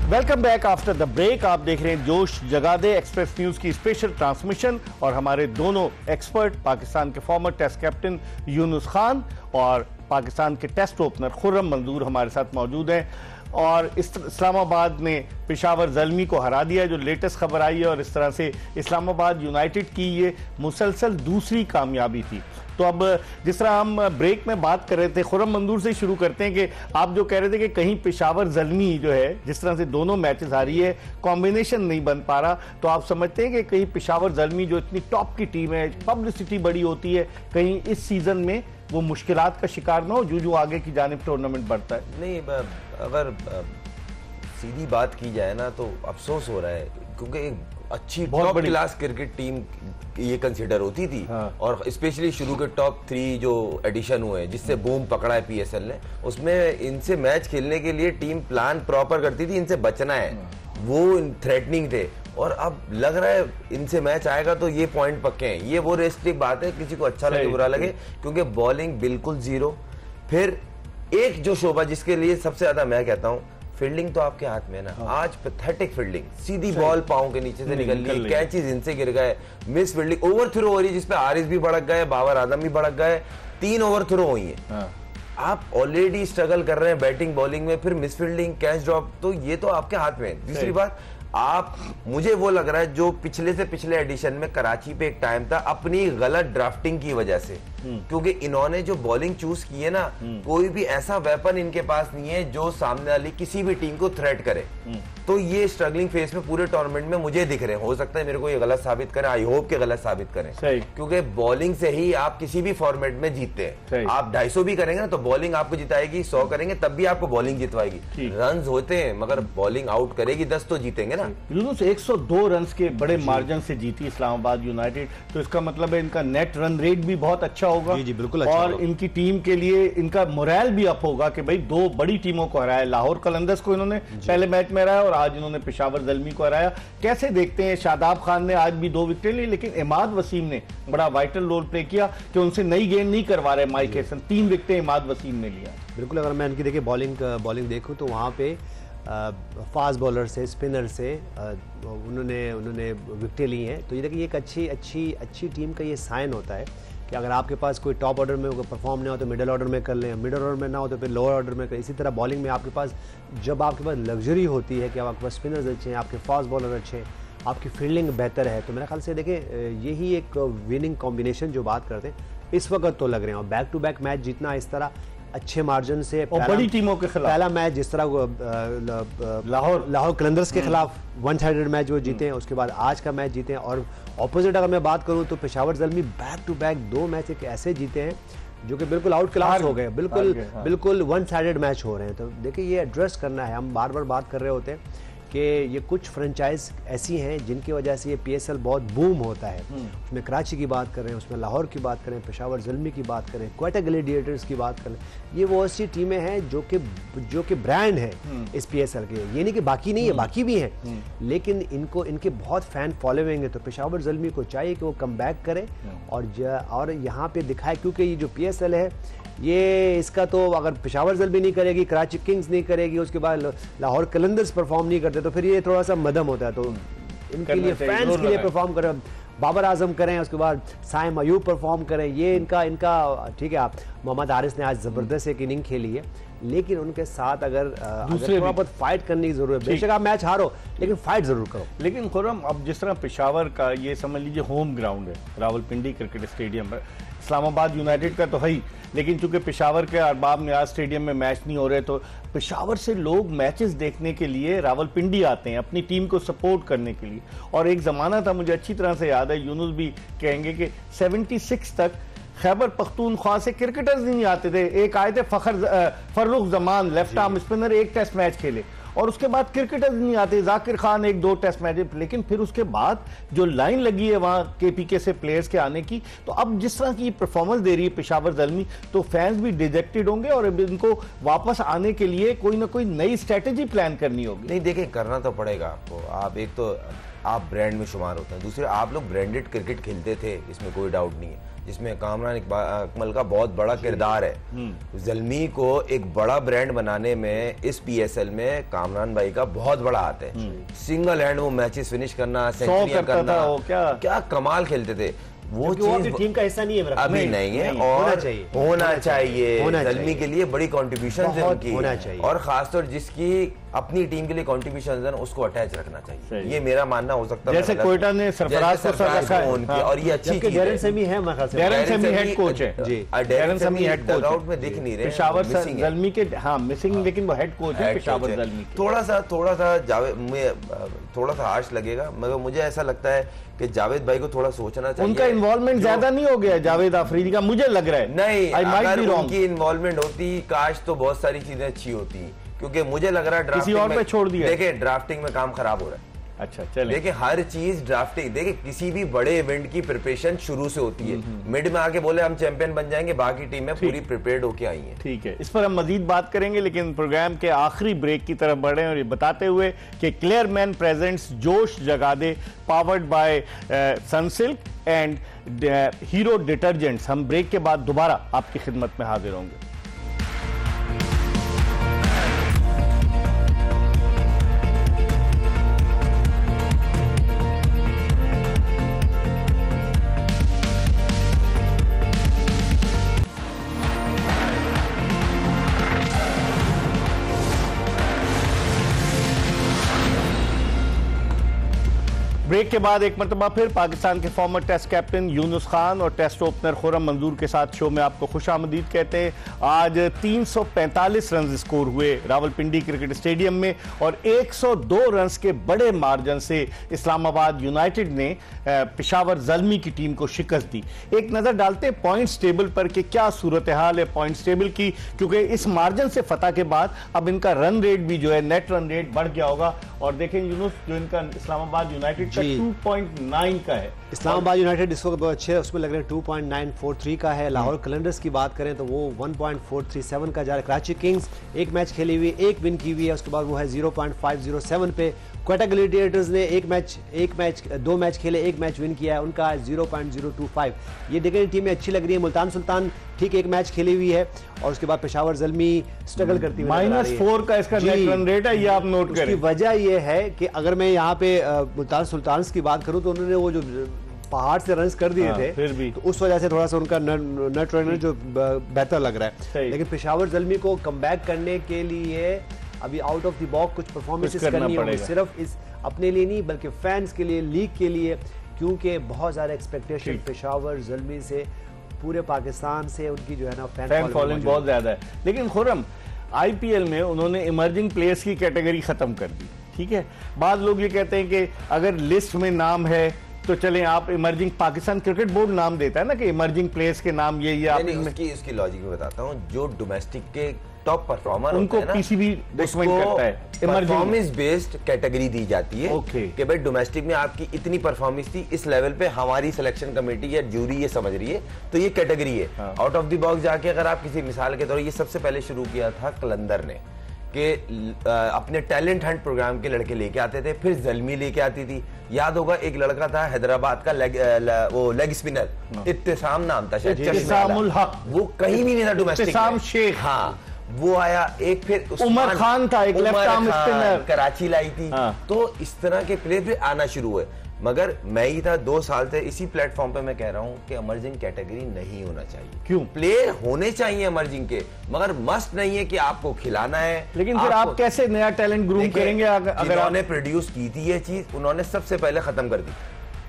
Welcome back after the break. आप देख रहे हैं जोश जगा दे एक्सप्रेस न्यूज की स्पेशल ट्रांसमिशन, और हमारे दोनों एक्सपर्ट, पाकिस्तान के former test captain Younis Khan और पाकिस्तान के टेस्ट ओपनर खुर्रम मंजूर हमारे साथ मौजूद हैं। और इस्लामाबाद ने पेशावर ज़ल्मी को हरा दिया, जो लेटेस्ट खबर आई है, और इस तरह से इस्लामाबाद यूनाइटेड की ये मुसलसल दूसरी कामयाबी थी। तो अब जिस तरह हम ब्रेक में बात कर रहे थे, खुर्रम मंजूर से शुरू करते हैं कि आप जो कह रहे थे कि कहीं पेशावर ज़ल्मी जो है जिस तरह से दोनों मैचेस हारी है, कॉम्बिनेशन नहीं बन पा रहा, तो आप समझते हैं कि कहीं पेशावर ज़ल्मी जो इतनी टॉप की टीम है, पब्लिसिटी बड़ी होती है, कहीं इस सीजन में वो मुश्किलात का शिकार ना हो जो आगे की जानिब टूर्नामेंट बढ़ता है? नहीं, अगर सीधी बात की जाए ना तो अफसोस हो रहा है, क्योंकि एक अच्छी टॉप क्लास क्रिकेट टीम ये कंसिडर होती थी। हाँ। और स्पेशली शुरू के टॉप 3 जो एडिशन हुए जिससे बूम पकड़ा है PSL ने, उसमें इनसे मैच खेलने के लिए टीम प्लान प्रॉपर करती थी, इनसे बचना है, वो थ्रेटनिंग थे। और अब लग रहा है इनसे मैच आएगा तो ये पॉइंट पक्के हैं। ये वो रियलिस्टिक बात है, किसी को अच्छा लगे बुरा लगे, क्योंकि बॉलिंग बिल्कुल जीरो। फिर एक जो शोभा जिसके लिए सबसे ज्यादा मैं कहता हूं, फील्डिंग तो आपके हाथ में है ना। हाँ। आज पैथेटिक फील्डिंग, सीधी बॉल पांव के नीचे से निकल रही, कैचेस इनसे गिर गए, मिस फील्डिंग, ओवर थ्रो हो रही है जिसपे हारिस भी भड़क गए, बाबर आजम भी भड़क गए, 3 ओवर थ्रो हुई है। हाँ। आप ऑलरेडी स्ट्रगल कर रहे हैं बैटिंग बॉलिंग में, फिर मिस फील्डिंग, कैच ड्रॉप, तो ये तो आपके हाथ में है। दूसरी बात, आप मुझे वो लग रहा है जो पिछले से पिछले एडिशन में कराची पे एक टाइम था, अपनी गलत ड्राफ्टिंग की वजह से, क्योंकि इन्होंने जो बॉलिंग चूज की है ना, कोई भी ऐसा वेपन इनके पास नहीं है जो सामने वाली किसी भी टीम को थ्रेट करे। तो ये स्ट्रगलिंग फेस में पूरे टूर्नामेंट में मुझे दिख रहे हैं। हो सकता है मेरे को ये गलत साबित करें, आई होप के गलत साबित करें, क्योंकि बॉलिंग से ही आप किसी भी फॉर्मेट में जीतते हैं। आप 250 भी करेंगे ना तो बॉलिंग आपको जिताएगी, 100 करेंगे तब भी आपको बॉलिंग जितवाएगी। रन होते हैं मगर बॉलिंग आउट करेगी 10 तो जीतेंगे ना। 102 रन के बड़े मार्जिन से जीती इस्लामाबाद यूनाइटेड, तो इसका मतलब है इनका नेट रन रेट भी बहुत अच्छा होगा। जी बिल्कुल अच्छा और इनकी टीम के लिए इनका मोरल भी अप होगा कि भाई 2 बड़ी टीमों को हराया, लाहौर कलंदर्स को इन्होंने पहले मैच में हराया और आज इन्होंने पेशावर ज़ल्मी को हराया। कैसे देखते हैं, शादाब खान ने आज भी 2 विकेटें ली, लेकिन इमाद वसीम ने बड़ा वाइटल रोल प्ले किया कि उनसे नई गेंद नहीं करवा रहे माइक हैसन, 3 विकेटें इमाद वसीम ने लिया। बिल्कुल, अगर मैं इनकी देखिए बॉलिंग देखूं तो वहाँ पे फास्ट बॉलर से, स्पिनर से उन्होंने विकेटें ली हैं। तो ये देखिए एक अच्छी टीम का ये साइन होता है कि अगर आपके पास कोई टॉप ऑर्डर में परफॉर्म नहीं हो तो मिडिल ऑर्डर में कर लें, मिडिल ऑर्डर में ना हो तो फिर लोअर ऑर्डर में करें। इसी तरह बॉलिंग में आपके पास जब आपके पास लग्जरी होती है कि आपके पास स्पिनर्स अच्छे हैं, आपके फास्ट बॉलर अच्छे हैं, आपकी फील्डिंग बेहतर है, तो मेरे ख्याल से देखिए यही एक विनिंग कॉम्बिनेशन जो बात करते हैं इस वक्त तो लग रहे हैं। और बैक टू बैक मैच जीतना इस तरह अच्छे मार्जिन से, और बड़ी टीमों के खिलाफ पहला मैच जिस तरह लाहौर कलंदर्स के खिलाफ 1 साइडेड मैच वो जीते हैं, उसके बाद आज का मैच जीते हैं। और ऑपोजिट अगर मैं बात करूं तो Peshawar Zalmi back to back 2 match एक ऐसे जीते हैं जो कि बिल्कुल आउट क्लास हो गए, बिल्कुल 1 साइडेड मैच हो रहे हैं। तो देखिए ये एड्रेस करना है, हम बार बार बात कर रहे होते हैं कि ये कुछ फ्रेंचाइज ऐसी हैं जिनकी वजह से ये PSL बहुत बूम होता है। उसमें कराची की बात कर रहे हैं, उसमें लाहौर की बात करें, पेशावर ज़ल्मी की बात करें, क्वेटा ग्लैडिएटर्स की बात करें, ये वो ऐसी टीमें हैं जो कि ब्रांड है इस PSL के। ये नहीं कि बाकी नहीं है, बाकी भी हैं, लेकिन इनके बहुत फैन फॉलोइंग है। तो पेशावर ज़ल्मी को चाहिए कि वो कम बैक करे और यहाँ पे दिखाए, क्योंकि ये जो PSL है ये इसका तो अगर पेशावर ज़ल्मी नहीं करेगी, कराची किंग्स नहीं करेगी, उसके बाद लाहौर कलंदर्स परफॉर्म नहीं करते, तो फिर ये थोड़ा सा मदम होता है। तो इनके लिए फैंस के लिए परफॉर्म करें, बाबर आजम करें, उसके बाद साइम अयूब परफॉर्म करें, ये इनका ठीक है। आप मोहम्मद हारिस ने आज ज़बरदस्त एक इनिंग खेली है, लेकिन उनके साथ अगर थोड़ा बहुत फाइट करने की जरूरत है। बेशक आप मैच हारो, लेकिन फाइट जरूर करो। लेकिन खुर्रम, अब जिस तरह पेशावर का ये समझ लीजिए होम ग्राउंड है, रावलपिंडी क्रिकेट स्टेडियम है, इस्लामाबाद यूनाइटेड का तो है ही, लेकिन चूंकि पेशावर के अरबाब नियाज स्टेडियम में मैच नहीं हो रहे, तो पेशावर से लोग मैचेस देखने के लिए रावलपिंडी आते हैं अपनी टीम को सपोर्ट करने के लिए। और एक ज़माना था, मुझे अच्छी तरह से याद है, यूनुस भी कहेंगे कि 76 तक खैबर पख्तूनख्वा से क्रिकेटर्स नहीं आते थे। एक आए थे Farrukh Zaman, left arm spinner, एक टेस्ट मैच खेले, और उसके बाद क्रिकेटर्स नहीं आते। जाकिर खान 1-2 टेस्ट मैच, लेकिन फिर उसके बाद जो लाइन लगी है वहां KPK से प्लेयर्स के आने की, तो अब जिस तरह की परफॉर्मेंस दे रही है पेशावर ज़ल्मी, तो फैंस भी डिजेक्टेड होंगे और इनको वापस आने के लिए कोई ना कोई नई स्ट्रेटेजी प्लान करनी होगी। नहीं, देखिए, करना तो पड़ेगा आपको। आप एक तो आप ब्रांड में शुमार होते हैं, दूसरे आप लोग ब्रांडेड क्रिकेट खेलते थे, इसमें कोई डाउट नहीं है, जिसमें कामरान अकमल का बहुत बड़ा किरदार है। ज़ल्मी को एक बड़ा ब्रांड बनाने में इस PSL में कामरान भाई का बहुत बड़ा हाथ है। सिंगल हैंड वो मैचेस फिनिश करना, सेंचुरियां करना, क्या कमाल खेलते थे। वो चीज टीम का हिस्सा नहीं है, अभी नहीं है, और होना चाहिए। ज़ल्मी के लिए बड़ी कॉन्ट्रीब्यूशन होना चाहिए, और खासतौर जिसकी अपनी टीम के लिए कॉन्ट्रीब्यूशन उसको अटैच रखना चाहिए। ये मेरा मानना हो सकता है। जैसे कोयटा ने सरफराज को सर रखा है उनकी, और ये अच्छी चीज है। डेरन सेमी हेड कोच है जी, Darren Sammy head coach out में दिख नहीं रहे पेशावर ज़ल्मी के, हाँ मिसिंग, लेकिन वो हेड कोच है पेशावर ज़ल्मी। थोड़ा सा जावेद, थोड़ा सा हार्श लगेगा, मगर मुझे ऐसा लगता है कि जावेद भाई को थोड़ा सोचना चाहिए। उनका इन्वॉल्वमेंट ज्यादा नहीं हो गया जावेद अफरीदी का, मुझे लग रहा है। नहीं, अगर उनकी इन्वॉल्वमेंट होती, काश तो बहुत सारी चीजें अच्छी होती, क्योंकि मुझे लग रहा है ड्राफ्टिंग और पे छोड़ दिया। देखिए, ड्राफ्टिंग में काम खराब हो रहा है। अच्छा, चलिए, देखिए, हर चीज ड्राफ्टिंग, देखिए किसी भी बड़े इवेंट की प्रिपरेशन शुरू से होती है। मिड में आके बोले हम चैंपियन बन जाएंगे, बाकी टीमें पूरी प्रिपेयर्ड होके आई हैं। ठीक है, इस पर हम मजीद बात करेंगे, लेकिन प्रोग्राम के आखिरी ब्रेक की तरफ बढ़े और ये बताते हुए कि क्लियरमैन प्रेजेंट्स जोश जगा दे, powered by Sunsilk and Hero detergents. हम ब्रेक के बाद दोबारा आपकी खिदमत में हाजिर होंगे। ब्रेक के बाद एक मरतबा फिर पाकिस्तान के former test captain Younis Khan और टेस्ट ओपनर खुर्रम मंजूर के साथ शो में आपको खुशामदीद कहते हैं। आज 345 रन स्कोर हुए रावलपिंडी क्रिकेट स्टेडियम में और 102 रन के बड़े मार्जिन से इस्लामाबाद यूनाइटेड ने पेशावर ज़ल्मी की टीम को शिकस्त दी। एक नजर डालते हैं पॉइंट्स टेबल पर कि क्या सूरत हाल है पॉइंट्स टेबल की, क्योंकि इस मार्जिन से फतह के बाद अब इनका रन रेट भी जो है, नेट रन रेट बढ़ गया होगा। और देखें यूनुस, जो इनका इस्लामाबाद यूनाइटेड का 2.9 का है, इस्लामाबाद यूनाइटेड इसको बहुत अच्छे उसमें लग रहे हैं 2.943 का है। लाहौर कलंदर्स की बात करें तो वो 1.437 का जा रहा है। कराची किंग्स एक मैच खेली हुई, एक विन की हुई है, उसके बाद वो है 0.507 पे। क्वेटा ग्लैडिएटर्स ने दो मैच खेले, एक मैच विन किया है, उनका 0.025। ये देखें टीमें अच्छी लग रही है। मुल्तान सुल्तान ठीक एक मैच खेली हुई है, और उसके बाद पेशावर ज़ल्मी स्ट्रगल करती हुई -4 का इसका नेट रन रेट है, ये आप नोट करें। वजह ये है कि अगर मैं यहाँ पे मुल्तान सुल्तान की बात करूं तो उन्होंने वो जो पहाड़ से रन कर दिए थे, फिर भी तो उस वजह से थोड़ा सा उनका नेट रन जो बेहतर लग रहा है। लेकिन पेशावर ज़ल्मी को कमबैक करने के लिए अभी आउट ऑफ द बॉक्स कुछ परफॉर्मेंसेस करनी होगी, सिर्फ इस अपने लिए नहीं बल्कि फैंस के लिए, लीग के लिए, क्योंकि बहुत ज़्यादा एक्सपेक्टेशन पेशावर ज़ल्मी से, पूरे पाकिस्तान से उनकी जो है ना फैन फॉलोइंग बहुत ज्यादा है। लेकिन खुर्रम, IPL में उन्होंने इमर्जिंग प्लेयर्स की कैटेगरी खत्म कर दी, ठीक है। बाद लोग ये कहते हैं कि अगर लिस्ट में नाम है तो चलें आप इमर्जिंग, पाकिस्तान क्रिकेट बोर्ड नाम देता है ना कि इमर्जिंग प्लेयर्स के नाम ये आप उसकी लॉजिक में बताता हूँ। जो डोमेस्टिक के टॉप परफॉर्मर उनको पीसीबी रिकमेंड करता है, परफॉर्मेंस बेस्ड कैटेगरी दी जाती है कि भाई डोमेस्टिक में आपकी इतनी परफॉर्मेंस थी, इस लेवल पे हमारी सिलेक्शन कमेटी या जूरी ये समझ रही है, तो ये कैटेगरी है। आउट ऑफ द बॉक्स जाके अगर आप किसी मिसाल के तौर, ये सबसे पहले शुरू किया था कलंदर ने कि अपने टैलेंट हंट प्रोग्राम के लड़के लेके आते थे, फिर जल्मी लेके आती थी। याद होगा एक लड़का था हैदराबाद का लेग स्पिनर, इत्तेसाम नाम था शायद, वो कहीं भी नहीं था डोमेस्टिक। हाँ, वो आया। एक फिर उमर खान था, एक लेफ्ट आर्म स्पिनर, कराची लाई थी। तो इस तरह के प्लेयर भी आना शुरू हुए। मगर मैं ही था 2 साल से इसी प्लेटफॉर्म पे मैं कह रहा हूं कि इमर्जिंग कैटेगरी नहीं होना चाहिए। क्यों? प्लेयर होने चाहिए इमर्जिंग के, मगर मस्ट नहीं है कि आपको खिलाना है। लेकिन फिर आप कैसे नया टैलेंट ग्रूम करेंगे? अगर उन्होंने प्रोड्यूस की थी ये चीज, उन्होंने सबसे पहले खत्म कर दी।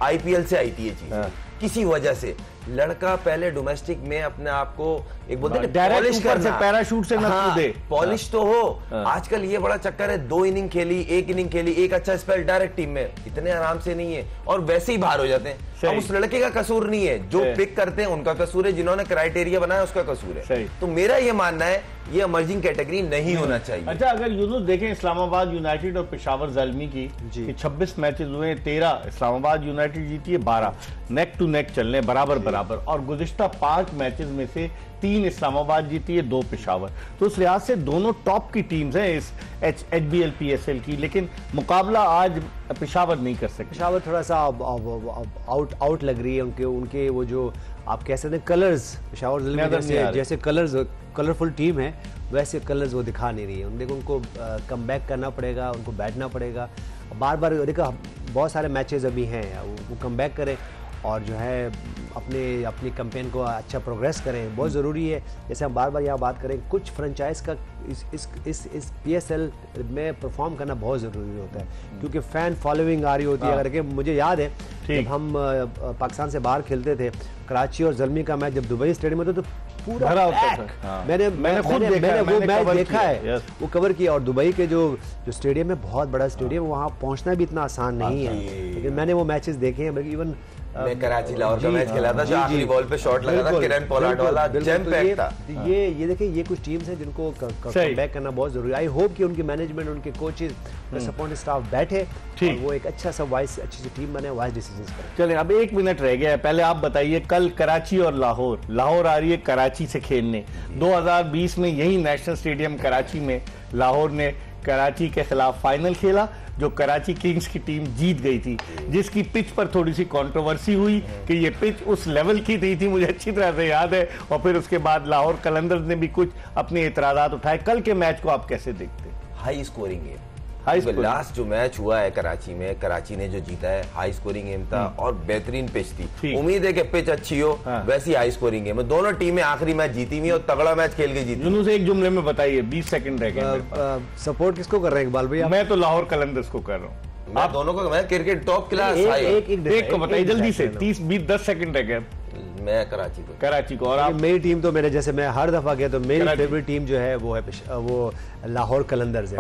आईपीएल से आई थी ये चीज, किसी वजह से लड़का पहले डोमेस्टिक में अपने आप को एक बोलते हैं पॉलिश करना, पैराशूट से न कूदे, पॉलिश तो हो। आजकल ये बड़ा चक्कर है, 2 इनिंग खेली, 1 इनिंग खेली, एक अच्छा स्पेल डायरेक्ट टीम में, इतने आराम से नहीं है और वैसे ही बाहर हो जाते हैं। अब उस लड़के का कसूर नहीं है, जो पिक करते हैं उनका कसूर है, जिन्होंने क्राइटेरिया बनाया उसका कसूर है। तो मेरा ये मानना है ये इमर्जिंग कैटेगरी नहीं होना चाहिए। अच्छा, अगर यूनुस देखें इस्लामाबाद यूनाइटेड और पेशावर ज़ल्मी की 26 मैचेस हुए, 13 इस्लामाबाद यूनाइटेड जीती है, 12 नेक टू नेक चलने बराबर बराबर, और गुज़िश्ता 5 मैचेस में से 3 इस्लामाबाद जीती है, 2 पेशावर। तो उस लिहाज से दोनों टॉप की टीम्स हैं इस HBL PSL की, लेकिन मुकाबला आज पेशावर नहीं कर सकते। पेशावर थोड़ा सा आउट लग रही है, उनके वो जो आप कह सकते हैं कलर्स, पेशावर जैसे कलरफुल टीम है वैसे कलर्स वो दिखा नहीं रही है। देखो उनको कम बैक करना पड़ेगा, उनको बैठना पड़ेगा बार बार। देखो बहुत सारे मैचेस अभी हैं, वो कम बैक करें और जो है अपनी कैंपेन को अच्छा प्रोग्रेस करें, बहुत ज़रूरी है। जैसे हम बार बार यहाँ बात करें, कुछ फ्रेंचाइज का इस PSL में परफॉर्म करना बहुत ज़रूरी होता है, क्योंकि फ़ैन फॉलोइंग आ रही होती है। अगर कि मुझे याद है जब हम पाकिस्तान से बाहर खेलते थे, कराची और ज़ल्मी का मैच जब दुबई स्टेडियम में, तो पूरा भरा होता था। मैंने वो मैच देखा है, वो कवर किया। और दुबई के जो स्टेडियम है, बहुत बड़ा स्टेडियम, वहाँ पहुँचना भी इतना आसान नहीं है, लेकिन मैंने वो मैचेस देखे हैं। बल्कि इवन मैं कराची लाहौर का मैच खेला था, जो आखिरी बॉल पे शॉट लगा था, किरण पोलार्ड वाला जैम पैक था। ये देखिए, ये कुछ टीम्स हैं जिनको बैक करना बहुत जरूरी है। आई होप कि उनकी मैनेजमेंट, उनके कोचेस, सपोर्टिंग स्टाफ बैठे और वो एक अच्छा सा अच्छी सी टीम बने, वाइज डिसीजंस करें। चलें, अब 1 मिनट रह गया है। पहले आप बताइए, कल कराची और लाहौर आ रही है कराची से खेलने। 2020 में यही नेशनल स्टेडियम कराची में लाहौर ने कराची के खिलाफ फाइनल खेला, जो कराची किंग्स की टीम जीत गई थी, जिसकी पिच पर थोड़ी सी कंट्रोवर्सी हुई कि ये पिच उस लेवल की थी, मुझे अच्छी तरह से याद है। और फिर उसके बाद लाहौर कलंदर्स ने भी कुछ अपने एतराज़ात उठाए। कल के मैच को आप कैसे देखते हैं? हाई स्कोरिंग गेम, लास्ट जो मैच हुआ है कराची में, कराची ने जो जीता है, हाई स्कोरिंग गेम था और बेहतरीन पिच थी। उम्मीद है कि पिच अच्छी हो, वैसी हाई स्कोरिंग गेम। दोनों टीमें आखिरी मैच जीती हुई और तगड़ा मैच खेल के जीती। यूनुस, एक जुमले में बताइए, 20 सेकंड रह गए। सपोर्ट किसको कर रहे हैं इकबाल भैया? मैं तो लाहौर कलंदर्स को कर रहा हूँ। आप दोनों को? मैं क्रिकेट टॉप क्लास। एक को बताइए जल्दी से, 30-10 सेकंड रह गए। मैं कराची को। और आप? मेरी टीम तो जैसे मैं हर दफा गया तो मेरी फेवरेट टीम जो है वो लाहौर कलंदर्स है।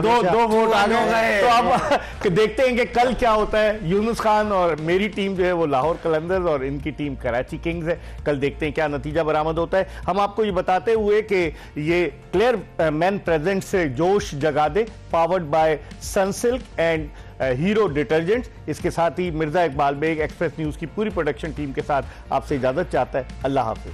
दो वोट आ गए। तो अब देखते हैं कि कल क्या होता है। यूनुस खान और मेरी टीम जो है वो लाहौर कलंदर्स और इनकी टीम कराची किंग्स है। कल देखते हैं क्या नतीजा बरामद होता है। हम आपको ये बताते हुए कि ये क्लियर मैन प्रेजेंट से जोश जगा दे, powered by Sunsilk and Hero detergents. इसके साथ ही मिर्जा इकबाल बेग एक्सप्रेस न्यूज की पूरी प्रोडक्शन टीम के साथ आपसे इजाजत चाहता है। अल्लाह हाफिज।